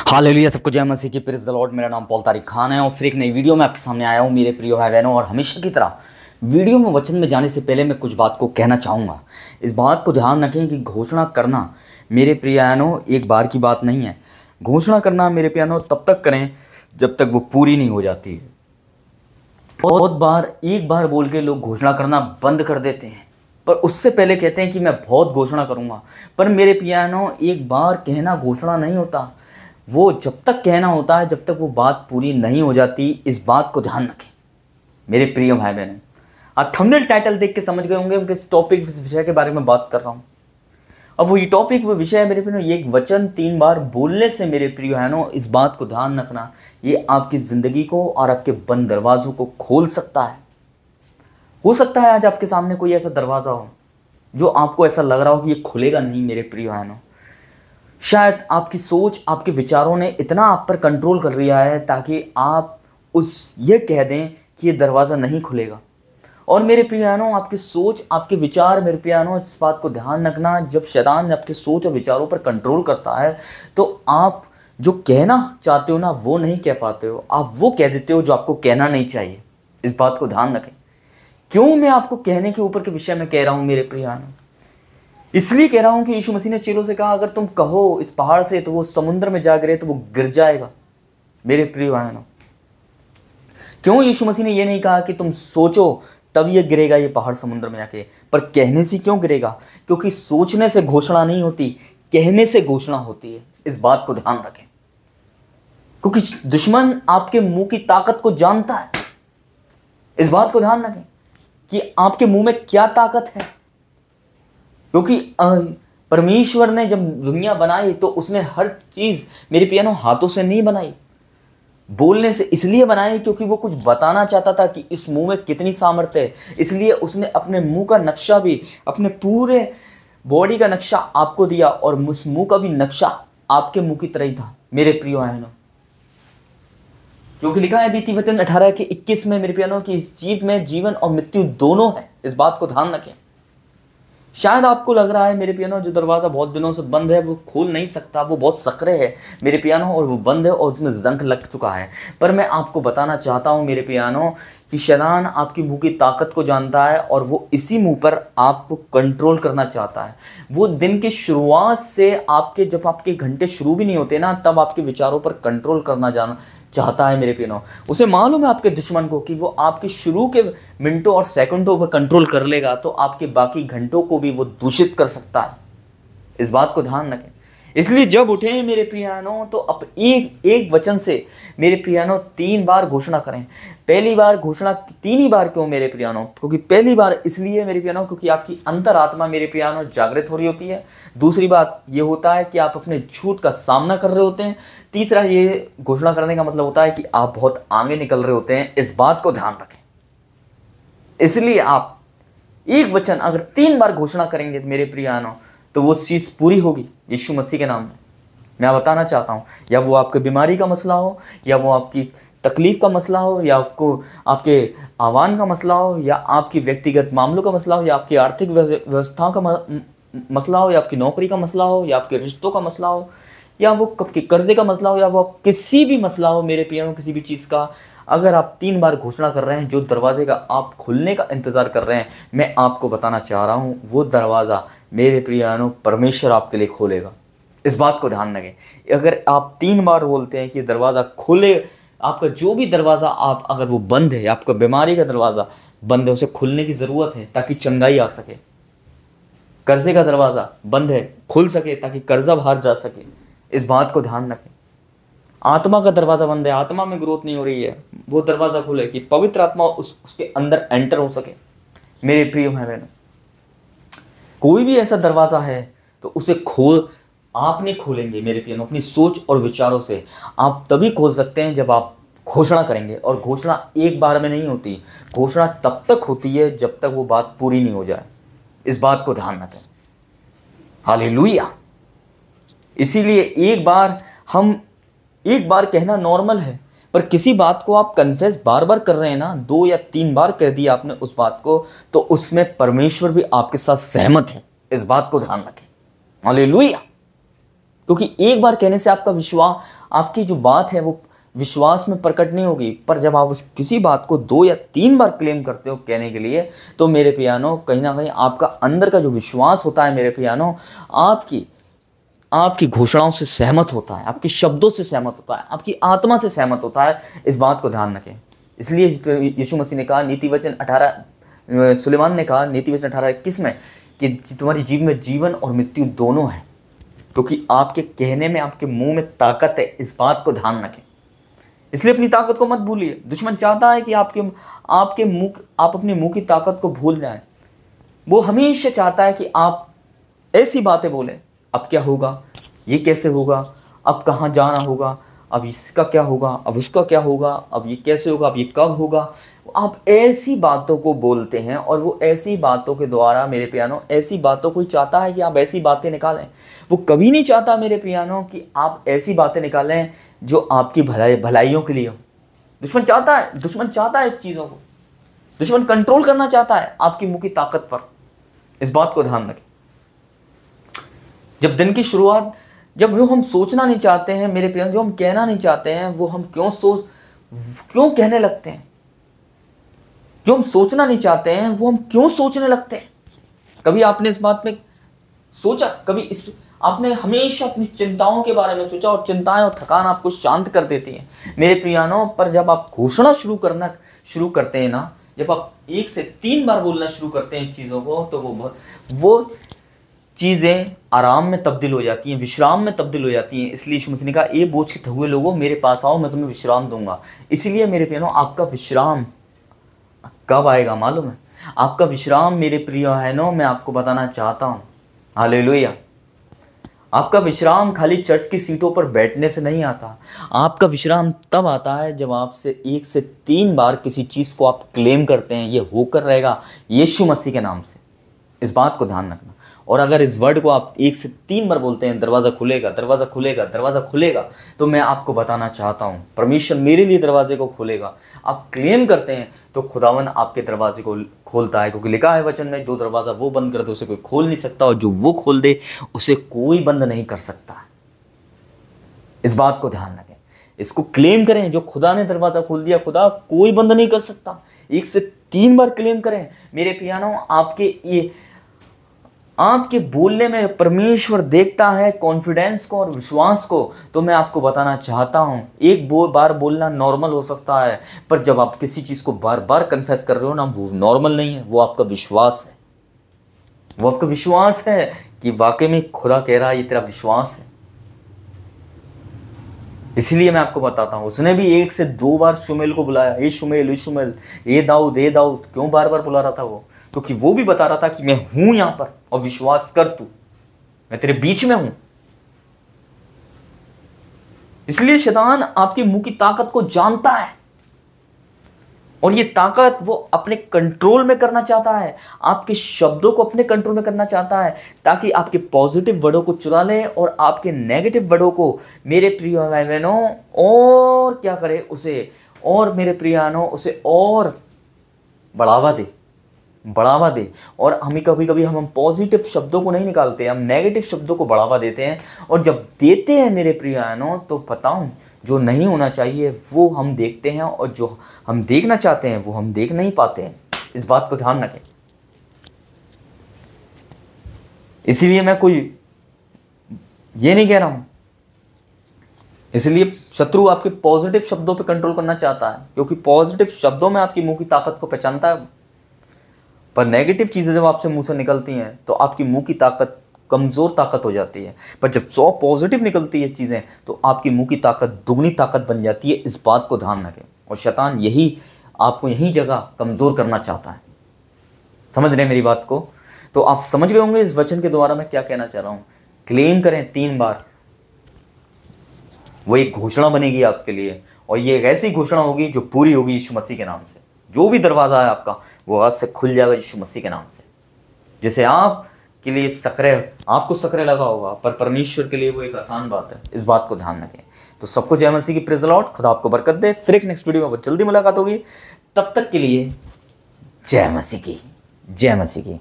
Hallelujah, सबको जय मसीह की। Praise the Lord. मेरा नाम पॉल तारिक खान है और फिर एक नई वीडियो में आपके सामने आया हूँ मेरे प्रिय भाई बहनों। और हमेशा की तरह वीडियो में वचन में जाने से पहले मैं कुछ बात को कहना चाहूँगा। इस बात को ध्यान रखें कि घोषणा करना मेरे प्रिय बहनों एक बार की बात नहीं है। घोषणा करना मेरे प्रिय बहनों तब तक करें जब तक वो पूरी नहीं हो जाती है। बहुत बार एक बार बोल के लोग घोषणा करना बंद कर देते हैं, पर उससे पहले कहते हैं कि मैं बहुत घोषणा करूँगा। पर मेरे प्रिय बहनों एक बार कहना घोषणा नहीं होता, वो जब तक कहना होता है जब तक वो बात पूरी नहीं हो जाती। इस बात को ध्यान रखें मेरे प्रिय भाई बहन। आप थंबनेल टाइटल देख के समझ गए होंगे किस टॉपिक इस विषय के बारे में बात कर रहा हूँ। अब वो ये टॉपिक वो विषय है मेरे प्रियो, ये एक वचन 3 बार बोलने से मेरे प्रिय बहनों इस बात को ध्यान रखना, ये आपकी ज़िंदगी को और आपके बंद दरवाज़ों को खोल सकता है। हो सकता है आज आपके सामने कोई ऐसा दरवाज़ा हो जो आपको ऐसा लग रहा हो कि ये खुलेगा नहीं। मेरे प्रिय बहनों, शायद आपकी सोच, आपके विचारों ने इतना आप पर कंट्रोल कर लिया है ताकि आप ये कह दें कि ये दरवाज़ा नहीं खुलेगा। और मेरे प्रिय बहनों, आपकी सोच, आपके विचार, मेरे प्रिय बहनों इस बात को ध्यान रखना, जब शैतान आपकी सोच और विचारों पर कंट्रोल करता है तो आप जो कहना चाहते हो ना वो नहीं कह पाते हो, आप वो कह देते हो जो आपको कहना नहीं चाहिए। इस बात को ध्यान रखें। क्यों मैं आपको कहने के ऊपर के विषय में कह रहा हूँ मेरे प्रिय बहनों? इसलिए कह रहा हूं कि यीशु मसीह ने चेलों से कहा, अगर तुम कहो इस पहाड़ से तो वो समुद्र में जा गिरे तो वो गिर जाएगा। मेरे प्रिय बहनों, क्यों यीशु मसीह ने ये नहीं कहा कि तुम सोचो तब ये गिरेगा ये पहाड़ समुद्र में जाके, पर कहने से क्यों गिरेगा? क्योंकि सोचने से घोषणा नहीं होती, कहने से घोषणा होती है। इस बात को ध्यान रखें, क्योंकि दुश्मन आपके मुंह की ताकत को जानता है। इस बात को ध्यान रखें कि आपके मुंह में क्या ताकत है, क्योंकि परमेश्वर ने जब दुनिया बनाई तो उसने हर चीज़ मेरे प्यारों हाथों से नहीं बनाई, बोलने से इसलिए बनाई क्योंकि वो कुछ बताना चाहता था कि इस मुंह में कितनी सामर्थ्य है। इसलिए उसने अपने मुंह का नक्शा भी, अपने पूरे बॉडी का नक्शा आपको दिया और उस मुंह का भी नक्शा आपके मुंह की तरह ही था मेरे प्रिय बहनों। क्योंकि लिखा है नीति वचन 18:21 में मेरे प्यारों कि इस जीव में जीवन और मृत्यु दोनों है। इस बात को ध्यान रखें। शायद आपको लग रहा है मेरे पियानो जो दरवाज़ा बहुत दिनों से बंद है वो खोल नहीं सकता, वो बहुत सकरे है मेरे पियानो और वो बंद है और उसमें जंग लग चुका है। पर मैं आपको बताना चाहता हूँ मेरे पियानो कि शैतान आपकी मुंह की ताकत को जानता है और वो इसी मुंह पर आपको कंट्रोल करना चाहता है। वो दिन के शुरुआत से जब आपके घंटे शुरू भी नहीं होते ना, तब आपके विचारों पर कंट्रोल करना चाहता है मेरे पियानो। उसे मालूम है आपके दुश्मन को कि वो आपके शुरू के मिनटों और सेकंडों पर कंट्रोल कर लेगा तो आपके बाकी घंटों को भी वो दूषित कर सकता है। इस बात को ध्यान रखें। इसलिए जब उठे मेरे प्रियानो तो अब एक वचन से मेरे प्रियानो 3 बार घोषणा करें। पहली बार घोषणा 3 ही बार क्यों मेरे प्रियानो? क्योंकि पहली बार इसलिए मेरे प्रियानो क्योंकि आपकी अंतरात्मा मेरे प्रियानो जागृत हो रही होती है। दूसरी बात ये होता है कि आप अपने झूठ का सामना कर रहे होते हैं। तीसरा, ये घोषणा करने का मतलब होता है कि आप बहुत आगे निकल रहे होते हैं। इस बात को ध्यान रखें। इसलिए आप एक वचन अगर 3 बार घोषणा करेंगे मेरे प्रियानो तो वो चीज़ पूरी होगी यीशु मसीह के नाम में। मैं बताना चाहता हूँ, या वो आपके बीमारी का मसला हो, या वो आपकी तकलीफ़ का मसला हो, या आपके आह्वान का मसला हो, या आपकी व्यक्तिगत मामलों का मसला हो, या आपकी आर्थिक व्यवस्थाओं का मसला हो, या आपकी नौकरी का मसला हो, या आपके रिश्तों का मसला हो, या वो आपके कर्जे का मसला हो, या वो किसी भी मसला हो मेरे प्रियो, किसी भी चीज़ का अगर आप 3 बार घोषणा कर रहे हैं, जो दरवाजे का आप खुलने का इंतज़ार कर रहे हैं, मैं आपको बताना चाह रहा हूँ वो दरवाज़ा मेरे प्रियानो परमेश्वर आपके लिए खोलेगा। इस बात को ध्यान रखें। अगर आप 3 बार बोलते हैं कि दरवाज़ा खोले, आपका जो भी दरवाज़ा आप अगर वो बंद है, आपका बीमारी का दरवाज़ा बंद है, उसे खुलने की ज़रूरत है ताकि चंगाई आ सके। कर्जे का दरवाज़ा बंद है, खुल सके ताकि कर्जा बाहर जा सके। इस बात को ध्यान रखें। आत्मा का दरवाज़ा बंद है, आत्मा में ग्रोथ नहीं हो रही है, वो दरवाज़ा खुले कि पवित्र आत्मा उसके अंदर एंटर हो सके। मेरे प्रिय भाई बहनों, कोई भी ऐसा दरवाज़ा है तो उसे आप नहीं खोलेंगे मेरे प्रिय, अपनी सोच और विचारों से आप तभी खोल सकते हैं जब आप घोषणा करेंगे। और घोषणा एक बार में नहीं होती, घोषणा तब तक होती है जब तक वो बात पूरी नहीं हो जाए। इस बात को ध्यान रखें। हालेलुया। इसीलिए एक बार कहना नॉर्मल है, पर किसी बात को आप कन्फेस बार बार कर रहे हैं ना, 2 या 3 बार कह दिया आपने उस बात को, तो उसमें परमेश्वर भी आपके साथ सहमत है। इस बात को ध्यान रखें। हालेलुया। क्योंकि एक बार कहने से आपका विश्वास, आपकी जो बात है वो विश्वास में प्रकट नहीं होगी। पर जब आप किसी बात को 2 या 3 बार क्लेम करते हो कहने के लिए, तो मेरे प्यानो कहीं ना कहीं आपका अंदर का जो विश्वास होता है मेरे प्यानो, आपकी घोषणाओं से सहमत होता है, आपके शब्दों से सहमत होता है, आपकी आत्मा से सहमत होता है। इस बात को ध्यान रखें। इसलिए यीशु मसीह ने कहा नीति वचन 18, सुलेमान ने कहा नीति वचन 18:21 में कि तुम्हारी जीवन में जीवन और मृत्यु दोनों है, क्योंकि आपके कहने में, आपके मुंह में ताकत है। इस बात को ध्यान रखें। इसलिए अपनी ताकत को मत भूलिए। दुश्मन चाहता है कि आप अपने मुंह की ताकत को भूल जाएं। वो हमेशा चाहता है कि आप ऐसी बातें बोलें, अब क्या होगा, ये कैसे होगा, अब कहाँ जाना होगा, अब इसका क्या होगा, अब उसका क्या होगा, अब ये कैसे होगा, अब ये कब होगा। आप ऐसी बातों को बोलते हैं और वो ऐसी बातों के द्वारा मेरे प्यानो, ऐसी बातों को चाहता है कि आप ऐसी बातें निकालें। वो कभी नहीं चाहता मेरे प्यानो कि आप ऐसी बातें निकालें जो आपकी भलाइयों के लिए हो। दुश्मन चाहता है इस चीज़ों को। दुश्मन कंट्रोल करना चाहता है आपकी मुंह की ताकत पर। इस बात को ध्यान रखें। जब दिन की शुरुआत, जब वो हम सोचना नहीं चाहते हैं मेरे प्यारे, जो हम कहना नहीं चाहते हैं वो हम क्यों कहने लगते हैं। जो हम सोचना नहीं चाहते हैं वो हम क्यों सोचने लगते हैं। कभी आपने इस बात में सोचा, आपने हमेशा अपनी चिंताओं के बारे में सोचा, और चिंताएं और थकान आपको शांत कर देती हैं मेरे प्रियानों। पर जब आप घोषणा शुरू करते हैं ना, जब आप 1 से 3 बार बोलना शुरू करते हैं चीज़ों को, तो वो चीज़ें आराम में तब्दील हो जाती हैं, विश्राम में तब्दील हो जाती हैं। इसलिए यीशु मसीह ने कहा, ये बोझ के थके हुए लोगों मेरे पास आओ, मैं तुम्हें विश्राम दूंगा। इसलिए मेरे प्रियों, आपका विश्राम कब आएगा मालूम है? आपका विश्राम मेरे प्रिय बहनों, मैं आपको बताना चाहता हूँ, हालेलुया। आपका विश्राम खाली चर्च की सीटों पर बैठने से नहीं आता। आपका विश्राम तब आता है जब आपसे 1 से 3 बार किसी चीज़ को आप क्लेम करते हैं, ये होकर रहेगा यीशु मसीह के नाम से। इस बात को ध्यान रखना। और अगर इस वर्ड को आप 1 से 3 बार बोलते हैं, दरवाज़ा खुलेगा, दरवाज़ा खुलेगा, दरवाज़ा खुलेगा, तो मैं आपको बताना चाहता हूँ परमेश्वर मेरे लिए दरवाजे को खोलेगा। आप क्लेम करते हैं तो खुदावन आपके दरवाजे को खोलता है, क्योंकि लिखा है वचन में, जो दरवाज़ा वो बंद कर दे उसे कोई खोल नहीं सकता, और जो वो खोल दे उसे कोई बंद नहीं कर सकता। इस बात को ध्यान रखें। इसको क्लेम करें, जो खुदा ने दरवाज़ा खोल दिया, खुदा कोई बंद नहीं कर सकता। 1 से 3 बार क्लेम करें मेरे प्यारों। आपके बोलने में परमेश्वर देखता है कॉन्फिडेंस को और विश्वास को। तो मैं आपको बताना चाहता हूँ, एक बार बोलना नॉर्मल हो सकता है, पर जब आप किसी चीज़ को बार बार कन्फेस कर रहे हो ना, वो नॉर्मल नहीं है, वो आपका विश्वास है। वो आपका विश्वास है कि वाकई में खुदा कह रहा है, ये तेरा विश्वास है। इसलिए मैं आपको बताता हूँ, उसने भी 1 से 2 बार शुमेल को बुलाया, ए शुमेल, ए शुमेल, ए दाऊद, ए दाऊद। क्यों बार बार बुला रहा था वो? क्योंकि वो भी बता रहा था कि मैं हूं यहां पर, और विश्वास कर तू, मैं तेरे बीच में हूं। इसलिए शैतान आपके मुंह की ताकत को जानता है, और ये ताकत वो अपने कंट्रोल में करना चाहता है, आपके शब्दों को अपने कंट्रोल में करना चाहता है, ताकि आपके पॉजिटिव वर्डों को चुरा ले और आपके नेगेटिव वर्डों को मेरे प्रिय भाई बहनों और क्या करे उसे, और मेरे प्रियानों उसे और बढ़ावा दे। और हमें कभी हम पॉजिटिव शब्दों को नहीं निकालते, हम नेगेटिव शब्दों को बढ़ावा देते हैं। और जब देते हैं मेरे प्रियानों, तो बताऊं, जो नहीं होना चाहिए वो हम देखते हैं, और जो हम देखना चाहते हैं वो हम देख नहीं पाते हैं। इस बात को ध्यान रखें। इसीलिए मैं कोई ये नहीं कह रहा हूं, इसलिए शत्रु आपके पॉजिटिव शब्दों पे कंट्रोल करना चाहता है, क्योंकि पॉजिटिव शब्दों में आपकी मुंह की ताकत को पहचानता है। पर नेगेटिव चीज़ें जब आपसे मुंह से निकलती हैं तो आपकी मुंह की ताकत कमज़ोर ताकत हो जाती है। पर जब 100 पॉजिटिव निकलती है चीज़ें, तो आपकी मुंह की ताकत दुगनी ताकत बन जाती है। इस बात को ध्यान रखें। और शैतान आपको यही जगह कमज़ोर करना चाहता है। समझ रहे हैं मेरी बात को? तो आप समझ गए होंगे इस वचन के द्वारा मैं क्या कहना चाह रहा हूँ। क्लेम करें 3 बार, वो एक घोषणा बनेगी आपके लिए, और ये एक ऐसी घोषणा होगी जो पूरी होगी यीशु मसीह के नाम से। जो भी दरवाज़ा है आपका, वो आज से खुल जाएगा यीशु मसीह के नाम से। जैसे आपके लिए आपको सकरे लगा होगा, पर परमेश्वर के लिए वो एक आसान बात है। इस बात को ध्यान रखें। तो सबको जय मसीह की, प्रेज़ द लॉर्ड। खुदा आपको बरकत दे। फिर एक नेक्स्ट वीडियो में बहुत जल्दी मुलाकात होगी। तब तक के लिए जय मसीह की, जय मसीह की।